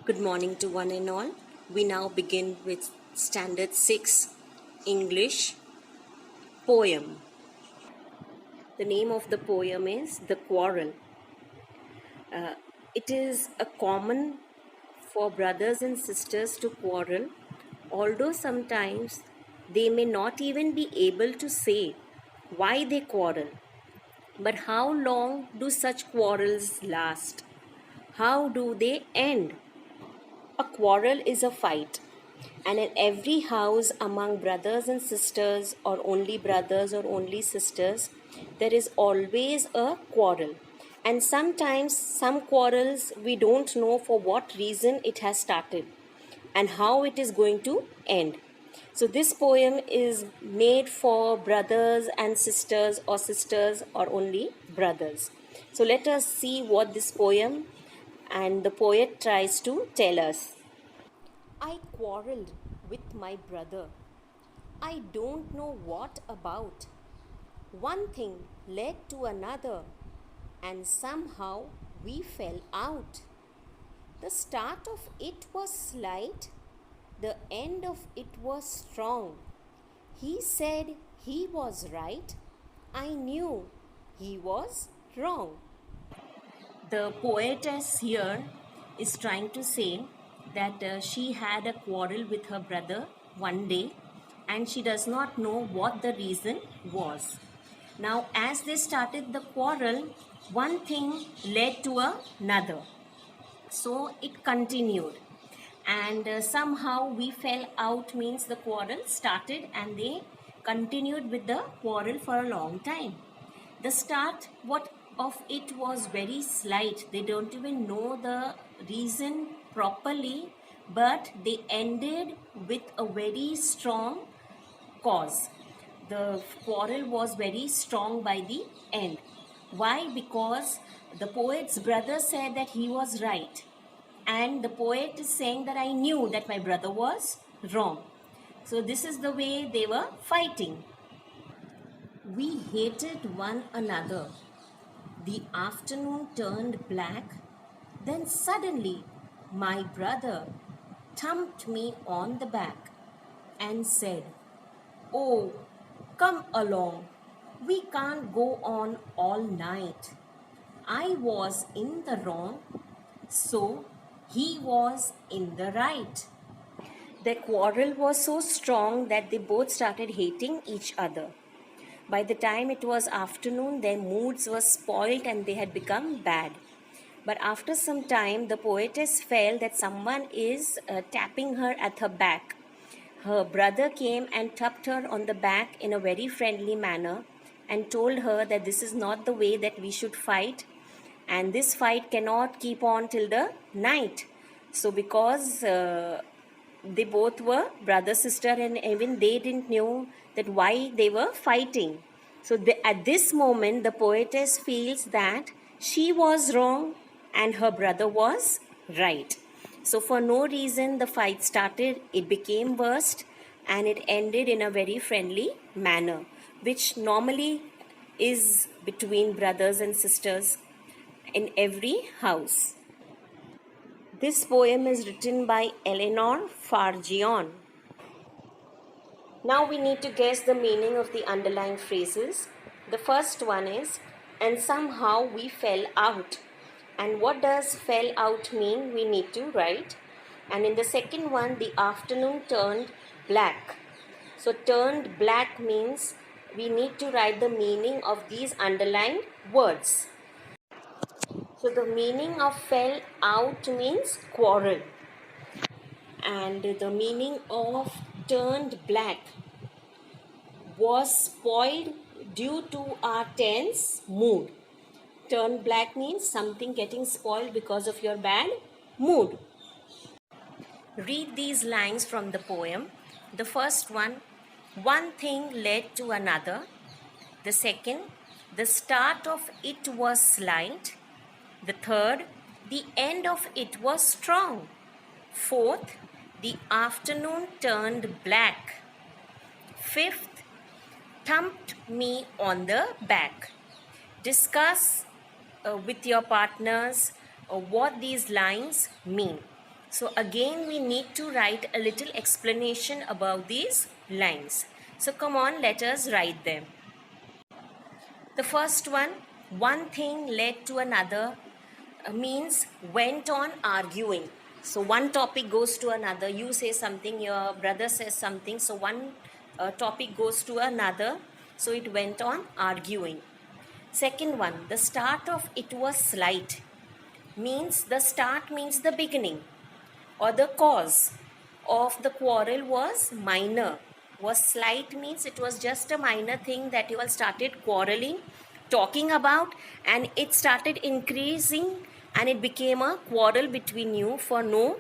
Good morning to one and all. We now begin with Standard 6 English poem. The name of the poem is The Quarrel. It is a common for brothers and sisters to quarrel, although sometimes they may not even be able to say why they quarrel. But how long do such quarrels last? How do they end? A quarrel is a fight, and in every house among brothers and sisters, or only brothers or only sisters, there is always a quarrel. And sometimes some quarrels we don't know for what reason it has started and how it is going to end. So, this poem is made for brothers and sisters or only brothers. So, let us see what this poem and the poet tries to tell us. I quarreled with my brother. I don't know what about. One thing led to another, and somehow we fell out. The start of it was slight, the end of it was strong. He said he was right. I knew he was wrong. The poetess here is trying to say that she had a quarrel with her brother one day and she does not know what the reason was. Now, as they started the quarrel, one thing led to another. So it continued. And somehow we fell out means the quarrel started and they continued with the quarrel for a long time. The start what of it was very slight. They don't even know the reason properly, but they ended with a very strong cause. The quarrel was very strong by the end. Why? Because the poet's brother said that he was right, and the poet is saying that I knew that my brother was wrong. So this is the way they were fighting. We hated one another. The afternoon turned black. Then suddenly my brother thumped me on the back and said, "Oh, come along. We can't go on all night." I was in the wrong, so he was in the right. Their quarrel was so strong that they both started hating each other. By the time it was afternoon, their moods were spoilt and they had become bad. But after some time, the poetess felt that someone is tapping her at her back. Her brother came and tapped her on the back in a very friendly manner and told her that this is not the way that we should fight, and this fight cannot keep on till the night. So because they both were brother sister and even they didn't know that why they were fighting. So at this moment the poetess feels that she was wrong and her brother was right. So for no reason the fight started, it became worst, and it ended in a very friendly manner, which normally is between brothers and sisters in every house. This poem is written by Eleanor Farjeon. Now we need to guess the meaning of the underlying phrases. The first one is, and somehow we fell out. And what does fell out mean? We need to write. And in the second one, the afternoon turned black. So turned black means we need to write the meaning of these underlined words. So the meaning of fell out means quarrel. And the meaning of turned black was spoiled due to our tense mood. Turn black means something getting spoiled because of your bad mood. Read these lines from the poem. The first one thing led to another. The second, the start of it was slight. The third, the end of it was strong. Fourth, the afternoon turned black. Fifth, thumped me on the back. Discuss with your partners what these lines mean. So again we need to write a little explanation about these lines. So come on, let us write them. The first one thing led to another means went on arguing. So one topic goes to another. You say something, your brother says something. So one topic goes to another. So it went on arguing. Second one, the start of it was slight. Means the start means the beginning, or the cause of the quarrel was minor. Was slight means it was just a minor thing that you all started quarreling, talking about, and it started increasing and it became a quarrel between you for no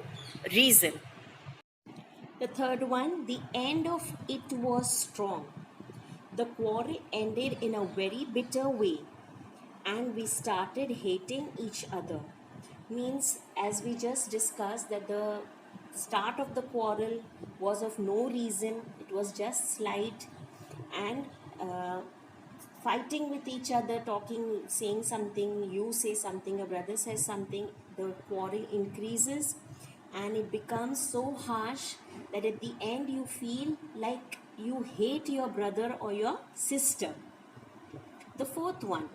reason. The third one, the end of it was strong. The quarrel ended in a very bitter way and we started hating each other. Means, as we just discussed, that the start of the quarrel was of no reason, it was just slight, and fighting with each other, talking, saying something, you say something, a brother says something, the quarrel increases and it becomes so harsh that at the end you feel like you hate your brother or your sister. The fourth one,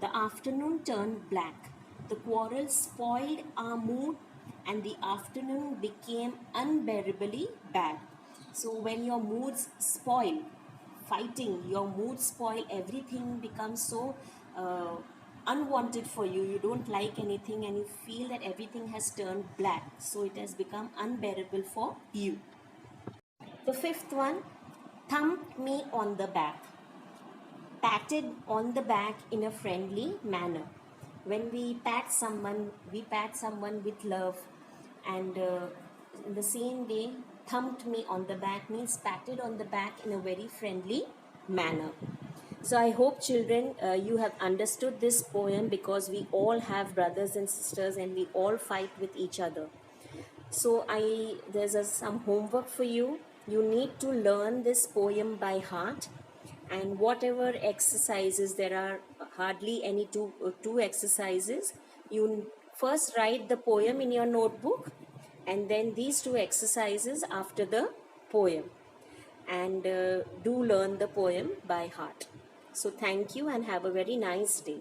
the afternoon turned black. The quarrel spoiled our mood and the afternoon became unbearably bad. So, when your moods spoil, fighting, your mood spoil, everything becomes so unwanted for you. You don't like anything and you feel that everything has turned black. So, it has become unbearable for you. The fifth one, thumped me on the back. Patted on the back in a friendly manner. When we pat someone with love, and in the same way, thumped me on the back means patted on the back in a very friendly manner. So I hope children, you have understood this poem, because we all have brothers and sisters and we all fight with each other. So there's some homework for you. You need to learn this poem by heart, and whatever exercises, there are hardly any two exercises. You first write the poem in your notebook, and then these two exercises after the poem, and do learn the poem by heart. So thank you and have a very nice day.